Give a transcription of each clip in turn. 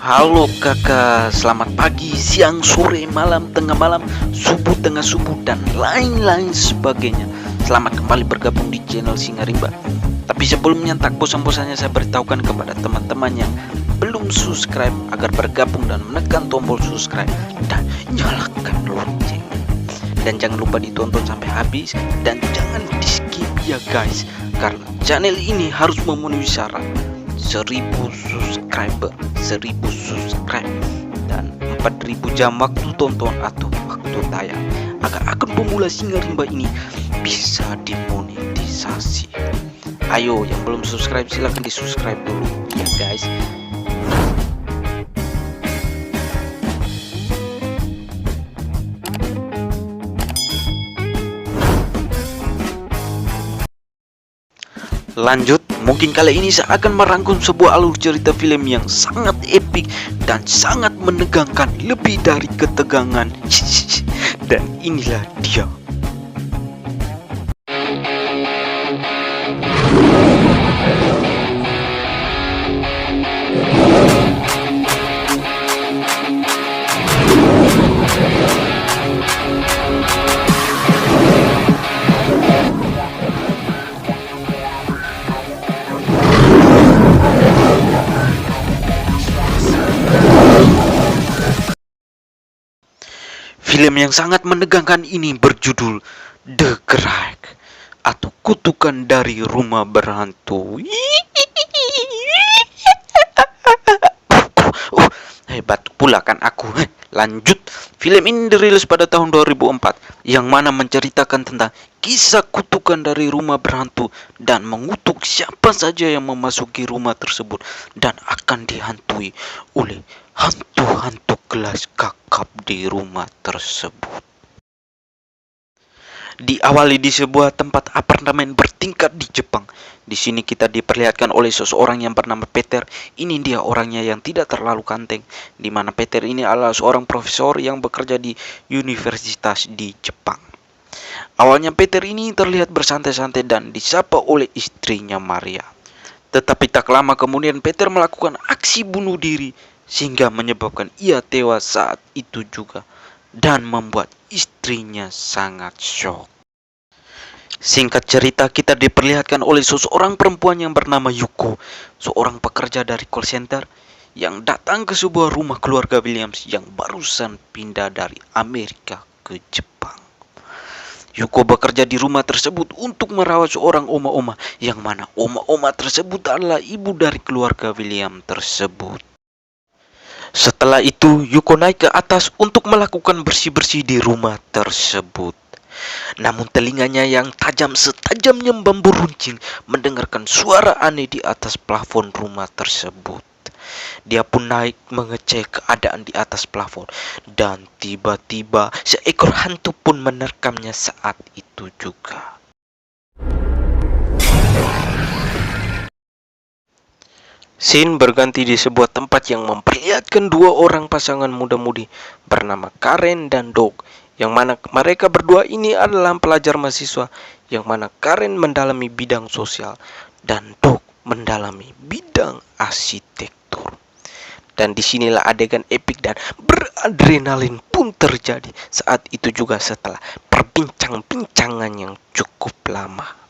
Halo kakak, selamat pagi, siang, sore, malam, tengah malam, subuh, tengah subuh, dan lain-lain sebagainya. Selamat kembali bergabung di channel Singa Rimba. Tapi sebelumnya tak bosan-bosannya saya beritahukan kepada teman-teman yang belum subscribe agar bergabung dan menekan tombol subscribe dan nyalakan lonceng. Dan jangan lupa ditonton sampai habis dan jangan di skip ya guys, karena channel ini harus memenuhi syarat 1000 subscriber, 1000 subscribe dan 4000 jam waktu tonton atau waktu tayang agar akun pemula Singa Rimba ini bisa dimonetisasi. Ayo yang belum subscribe silahkan di subscribe dulu ya guys. Lanjut, mungkin kali ini saya akan merangkum sebuah alur cerita film yang sangat epik dan sangat menegangkan, lebih dari ketegangan. Dan inilah dia. Film yang sangat menegangkan ini berjudul The Crack atau Kutukan dari Rumah Berhantu. Hebat pula kan aku. Lanjut, film ini dirilis pada tahun 2004 yang mana menceritakan tentang kisah kutukan dari rumah berhantu dan mengutuk siapa saja yang memasuki rumah tersebut dan akan dihantui oleh hantu-hantu kelas kakap di rumah tersebut. Diawali di sebuah tempat apartemen bertingkat di Jepang. Di sini kita diperlihatkan oleh seseorang yang bernama Peter. Ini dia orangnya yang tidak terlalu ganteng, di mana Peter ini adalah seorang profesor yang bekerja di universitas di Jepang. Awalnya Peter ini terlihat bersantai-santai dan disapa oleh istrinya Maria. Tetapi tak lama kemudian Peter melakukan aksi bunuh diri sehingga menyebabkan ia tewas saat itu juga dan membuat istrinya sangat syok. Singkat cerita, kita diperlihatkan oleh seseorang perempuan yang bernama Yuko, seorang pekerja dari call center yang datang ke sebuah rumah keluarga Williams yang barusan pindah dari Amerika ke Jepang. Yuko bekerja di rumah tersebut untuk merawat seorang oma-oma, yang mana oma-oma tersebut adalah ibu dari keluarga William tersebut. Setelah itu, Yuko naik ke atas untuk melakukan bersih-bersih di rumah tersebut. Namun telinganya yang tajam setajamnya bambu runcing mendengarkan suara aneh di atas plafon rumah tersebut. Dia pun naik mengecek keadaan di atas plafon dan tiba-tiba seekor hantu pun menerkamnya saat itu juga. Scene berganti di sebuah tempat yang memperlihatkan dua orang pasangan muda-mudi bernama Karen dan Doug, yang mana mereka berdua ini adalah pelajar mahasiswa, yang mana Karen mendalami bidang sosial dan Doug mendalami bidang arsitektur. Dan disinilah adegan epik dan beradrenalin pun terjadi saat itu juga setelah perbincangan yang cukup lama.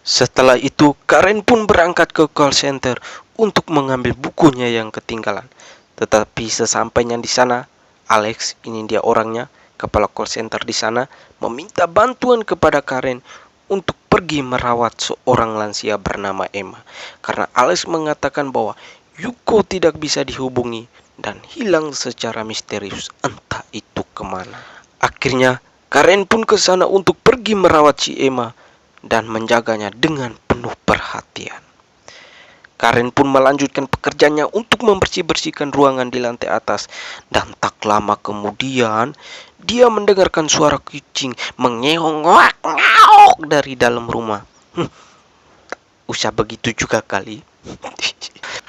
Setelah itu, Karen pun berangkat ke call center untuk mengambil bukunya yang ketinggalan. Tetapi sesampainya di sana, Alex, ini dia orangnya, kepala call center di sana, meminta bantuan kepada Karen untuk pergi merawat seorang lansia bernama Emma, karena Alex mengatakan bahwa Yuko tidak bisa dihubungi dan hilang secara misterius, entah itu kemana. Akhirnya Karen pun ke sana untuk pergi merawat si Emma dan menjaganya dengan penuh perhatian. Karen pun melanjutkan pekerjaannya untuk membersih-bersihkan ruangan di lantai atas, dan tak lama kemudian dia mendengarkan suara kucing mengeong dari dalam rumah. Usah begitu juga kali.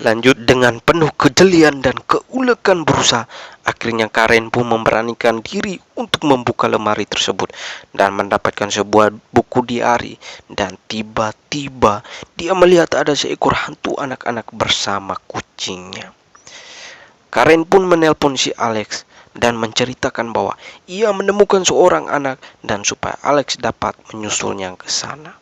Lanjut, dengan penuh kejelian dan keulekan berusaha, akhirnya Karen pun memberanikan diri untuk membuka lemari tersebut dan mendapatkan sebuah buku diari. Dan tiba-tiba dia melihat ada seekor hantu anak-anak bersama kucingnya. Karen pun menelpon si Alex dan menceritakan bahwa ia menemukan seorang anak dan supaya Alex dapat menyusulnya ke sana.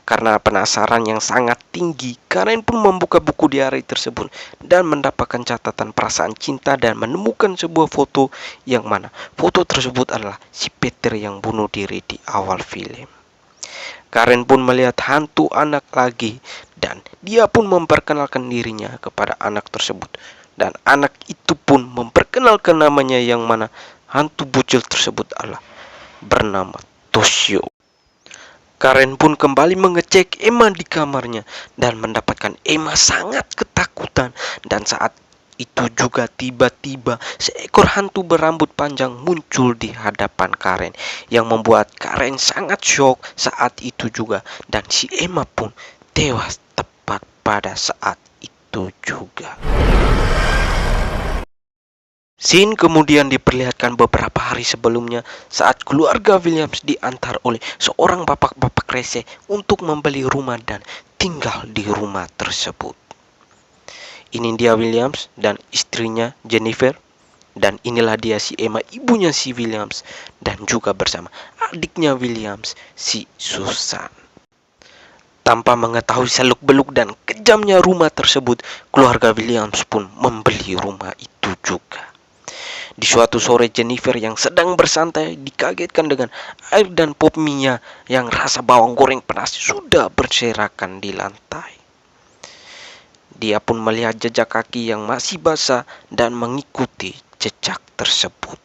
Karena penasaran yang sangat tinggi, Karen pun membuka buku diari tersebut dan mendapatkan catatan perasaan cinta dan menemukan sebuah foto yang mana foto tersebut adalah si Peter yang bunuh diri di awal film. Karen pun melihat hantu anak lagi dan dia pun memperkenalkan dirinya kepada anak tersebut. Dan anak itu pun memperkenalkan namanya yang mana hantu bocil tersebut adalah bernama Toshio. Karen pun kembali mengecek Emma di kamarnya dan mendapatkan Emma sangat ketakutan. Dan saat itu juga tiba-tiba seekor hantu berambut panjang muncul di hadapan Karen yang membuat Karen sangat shock saat itu juga. Dan si Emma pun tewas tepat pada saat itu juga. Scene kemudian diperlihatkan beberapa hari sebelumnya saat keluarga Williams diantar oleh seorang bapak-bapak rese untuk membeli rumah dan tinggal di rumah tersebut. Ini dia Williams dan istrinya Jennifer, dan inilah dia si Emma, ibunya si Williams, dan juga bersama adiknya Williams, si Susan. Tanpa mengetahui seluk-beluk dan kejamnya rumah tersebut, keluarga Williams pun membeli rumah itu juga. Di suatu sore, Jennifer yang sedang bersantai dikagetkan dengan air dan pop mie yang rasa bawang goreng pedas sudah berserakan di lantai. Dia pun melihat jejak kaki yang masih basah dan mengikuti jejak tersebut.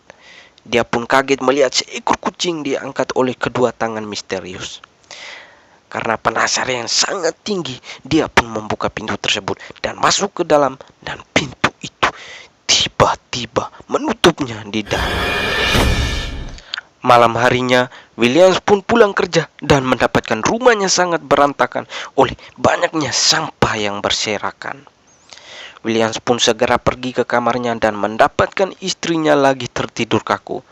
Dia pun kaget melihat seekor kucing diangkat oleh kedua tangan misterius. Karena penasaran yang sangat tinggi, dia pun membuka pintu tersebut dan masuk ke dalam, dan pintu itu tiba-tiba menutupnya di dalam. Malam harinya, Williams pun pulang kerja dan mendapatkan rumahnya sangat berantakan oleh banyaknya sampah yang berserakan. Williams pun segera pergi ke kamarnya dan mendapatkan istrinya lagi tertidur kaku.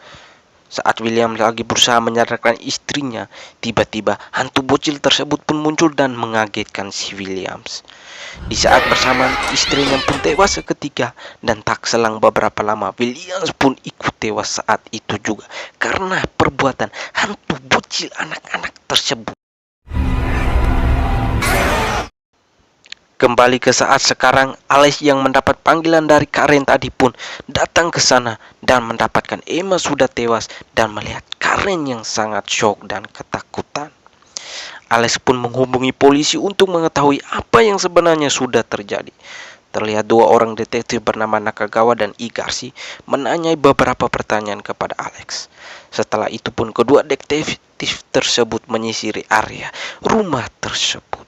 Saat William lagi berusaha menyadarkan istrinya, tiba-tiba hantu bocil tersebut pun muncul dan mengagetkan si Williams. Di saat bersamaan, istrinya pun tewas seketika, dan tak selang beberapa lama Williams pun ikut tewas saat itu juga karena perbuatan hantu bocil anak-anak tersebut. Kembali ke saat sekarang, Alex yang mendapat panggilan dari Karen tadi pun datang ke sana dan mendapatkan Emma sudah tewas dan melihat Karen yang sangat shock dan ketakutan. Alex pun menghubungi polisi untuk mengetahui apa yang sebenarnya sudah terjadi. Terlihat dua orang detektif bernama Nakagawa dan Igarshi menanyai beberapa pertanyaan kepada Alex. Setelah itu pun kedua detektif tersebut menyisiri area rumah tersebut.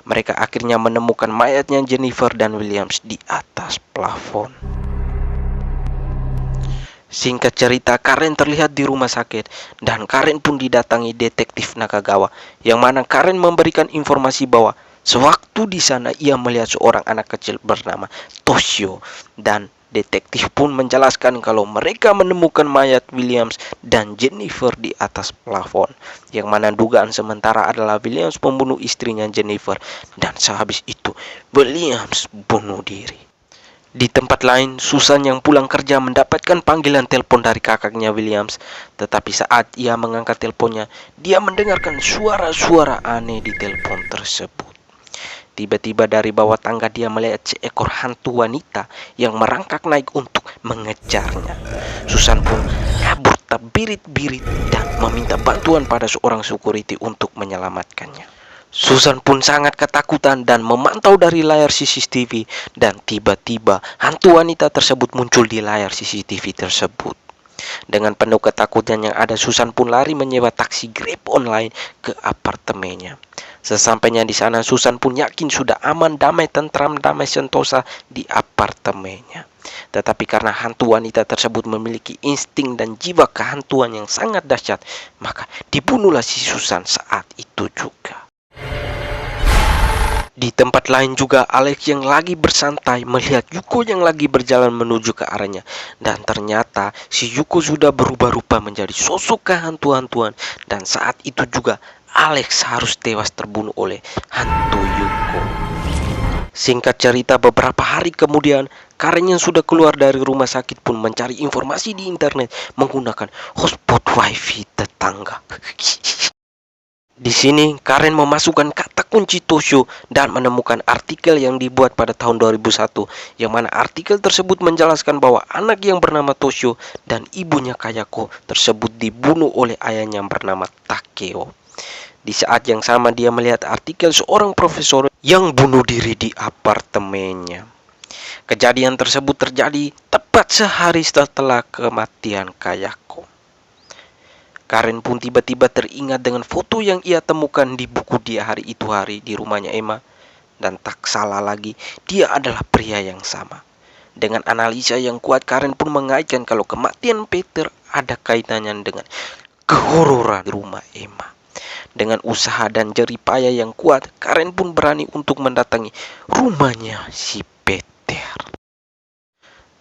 Mereka akhirnya menemukan mayatnya Jennifer dan Williams di atas plafon. Singkat cerita, Karen terlihat di rumah sakit dan Karen pun didatangi detektif Nakagawa, yang mana Karen memberikan informasi bahwa sewaktu di sana ia melihat seorang anak kecil bernama Toshio, dan detektif pun menjelaskan kalau mereka menemukan mayat Williams dan Jennifer di atas plafon, yang mana dugaan sementara adalah Williams membunuh istrinya Jennifer dan sehabis itu Williams bunuh diri. Di tempat lain, Susan yang pulang kerja mendapatkan panggilan telepon dari kakaknya Williams, tetapi saat ia mengangkat teleponnya, dia mendengarkan suara-suara aneh di telepon tersebut. Tiba-tiba dari bawah tangga dia melihat seekor hantu wanita yang merangkak naik untuk mengejarnya. Susan pun kabur terbirit-birit dan meminta bantuan pada seorang security untuk menyelamatkannya. Susan pun sangat ketakutan dan memantau dari layar CCTV, dan tiba-tiba hantu wanita tersebut muncul di layar CCTV tersebut. Dengan penuh ketakutan yang ada, Susan pun lari menyewa taksi Grab online ke apartemennya. Sesampainya di sana, Susan pun yakin sudah aman, damai, tentram, damai sentosa di apartemennya. Tetapi karena hantu wanita tersebut memiliki insting dan jiwa kehantuan yang sangat dahsyat, maka dibunuhlah si Susan saat itu juga. Di tempat lain juga Alex yang lagi bersantai melihat Yuko yang lagi berjalan menuju ke arahnya. Dan ternyata si Yuko sudah berubah rupa menjadi sosok kehantu-hantuan. Dan saat itu juga Alex harus tewas terbunuh oleh hantu Yuko. Singkat cerita, beberapa hari kemudian Karen yang sudah keluar dari rumah sakit pun mencari informasi di internet menggunakan hotspot wifi tetangga. Di sini Karen memasukkan kata kunci Toshio dan menemukan artikel yang dibuat pada tahun 2001, yang mana artikel tersebut menjelaskan bahwa anak yang bernama Toshio dan ibunya Kayako tersebut dibunuh oleh ayahnya yang bernama Takeo. Di saat yang sama dia melihat artikel seorang profesor yang bunuh diri di apartemennya. Kejadian tersebut terjadi tepat sehari setelah kematian Kayako. Karen pun tiba-tiba teringat dengan foto yang ia temukan di buku dia hari itu di rumahnya Emma. Dan tak salah lagi, dia adalah pria yang sama. Dengan analisa yang kuat, Karen pun mengaitkan kalau kematian Peter ada kaitannya dengan kehororan di rumah Emma. Dengan usaha dan jeripaya yang kuat, Karen pun berani untuk mendatangi rumahnya si Peter.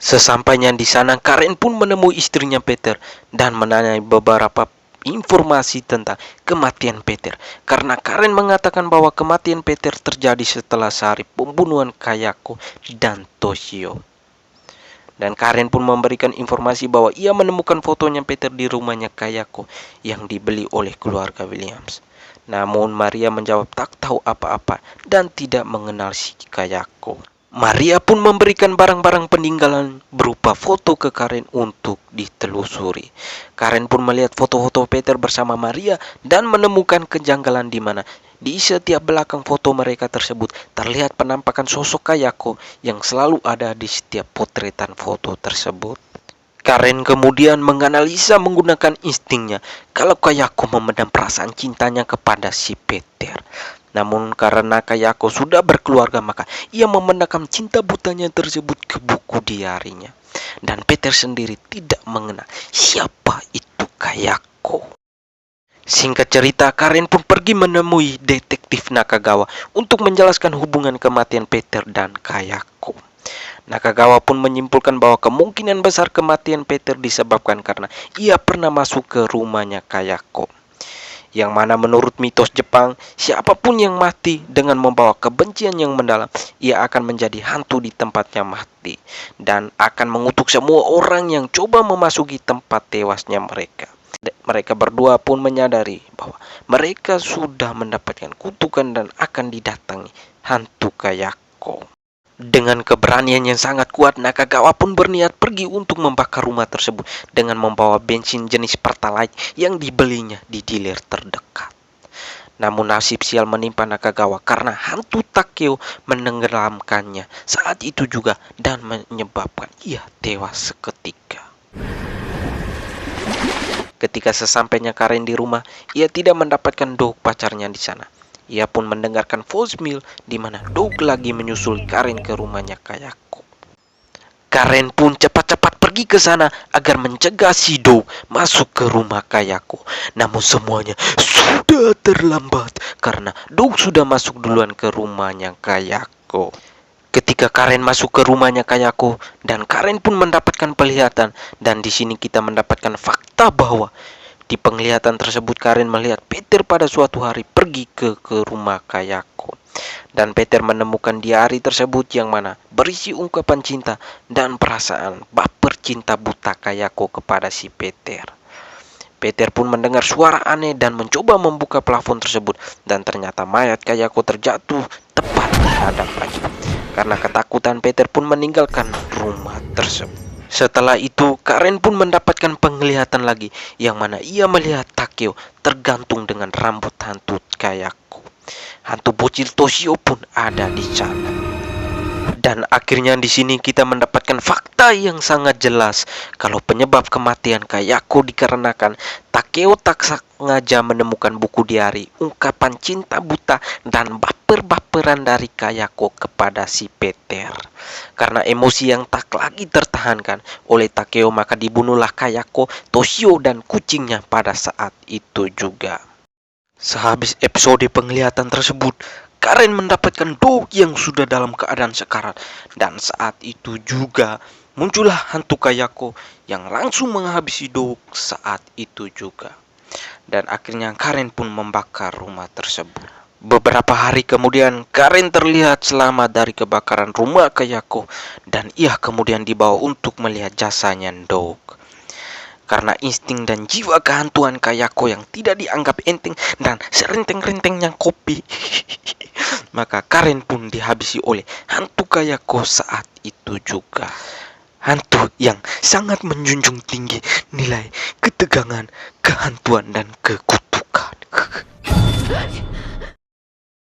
Sesampainya di sana, Karen pun menemui istrinya Peter dan menanyai beberapa informasi tentang kematian Peter, karena Karen mengatakan bahwa kematian Peter terjadi setelah sehari pembunuhan Kayako dan Toshio. Dan Karen pun memberikan informasi bahwa ia menemukan fotonya Peter di rumahnya Kayako yang dibeli oleh keluarga Williams. Namun Maria menjawab tak tahu apa-apa dan tidak mengenal si Kayako. Maria pun memberikan barang-barang peninggalan berupa foto ke Karen untuk ditelusuri. Karen pun melihat foto-foto Peter bersama Maria dan menemukan kejanggalan di mana di setiap belakang foto mereka tersebut terlihat penampakan sosok Kayako yang selalu ada di setiap potretan foto tersebut. Karen kemudian menganalisa menggunakan instingnya kalau Kayako memendam perasaan cintanya kepada si Peter. Namun karena Kayako sudah berkeluarga, maka ia memendam cinta butanya tersebut ke buku diarinya. Dan Peter sendiri tidak mengenal siapa itu Kayako. Singkat cerita, Karen pun pergi menemui detektif Nakagawa untuk menjelaskan hubungan kematian Peter dan Kayako. Nakagawa pun menyimpulkan bahwa kemungkinan besar kematian Peter disebabkan karena ia pernah masuk ke rumahnya Kayako. Yang mana menurut mitos Jepang, siapapun yang mati dengan membawa kebencian yang mendalam, ia akan menjadi hantu di tempatnya mati dan akan mengutuk semua orang yang coba memasuki tempat tewasnya mereka. Mereka berdua pun menyadari bahwa mereka sudah mendapatkan kutukan dan akan didatangi hantu Kayako. Dengan keberanian yang sangat kuat, Nakagawa pun berniat pergi untuk membakar rumah tersebut dengan membawa bensin jenis Pertalite yang dibelinya di dealer terdekat. Namun nasib sial menimpa Nakagawa karena hantu Takeo menenggelamkannya saat itu juga dan menyebabkan ia tewas seketika. Ketika sesampainya Karen di rumah, ia tidak mendapatkan Doug pacarnya di sana. Ia pun mendengarkan voicemail di mana Doug lagi menyusul Karen ke rumahnya Kayako. Karen pun cepat-cepat pergi ke sana agar mencegah si Doug masuk ke rumah Kayako. Namun semuanya sudah terlambat karena Doug sudah masuk duluan ke rumahnya Kayako. Ketika Karen masuk ke rumahnya Kayako dan Karen pun mendapatkan penglihatan, dan di sini kita mendapatkan fakta bahwa di penglihatan tersebut Karen melihat Peter pada suatu hari pergi ke rumah Kayako. Dan Peter menemukan diari tersebut yang mana berisi ungkapan cinta dan perasaan baper cinta buta Kayako kepada si Peter. Peter pun mendengar suara aneh dan mencoba membuka plafon tersebut, dan ternyata mayat Kayako terjatuh tepat di hadapannya. Karena ketakutan, Peter pun meninggalkan rumah tersebut. Setelah itu, Karen pun mendapatkan penglihatan lagi, yang mana ia melihat Takeo tergantung dengan rambut hantu Kayako. Hantu bocil Toshio pun ada di sana. Dan akhirnya di sini kita mendapatkan fakta yang sangat jelas kalau penyebab kematian Kayako dikarenakan Takeo tak sengaja menemukan buku diari ungkapan cinta buta dan baper-baperan dari Kayako kepada si Peter. Karena emosi yang tak lagi tertahankan oleh Takeo, maka dibunuhlah Kayako, Toshio dan kucingnya pada saat itu juga. Sehabis episode penglihatan tersebut, Karen mendapatkan Doug yang sudah dalam keadaan sekarat. Dan saat itu juga muncullah hantu Kayako yang langsung menghabisi Doug saat itu juga. Dan akhirnya Karen pun membakar rumah tersebut. Beberapa hari kemudian, Karen terlihat selamat dari kebakaran rumah Kayako dan ia kemudian dibawa untuk melihat jasanya Doug. Karena insting dan jiwa kehantuan Kayako yang tidak dianggap enteng dan serenteng-rentengnya kopi, maka Karen pun dihabisi oleh hantu Kayako saat itu juga. Hantu yang sangat menjunjung tinggi nilai ketegangan, kehantuan, dan kekutukan.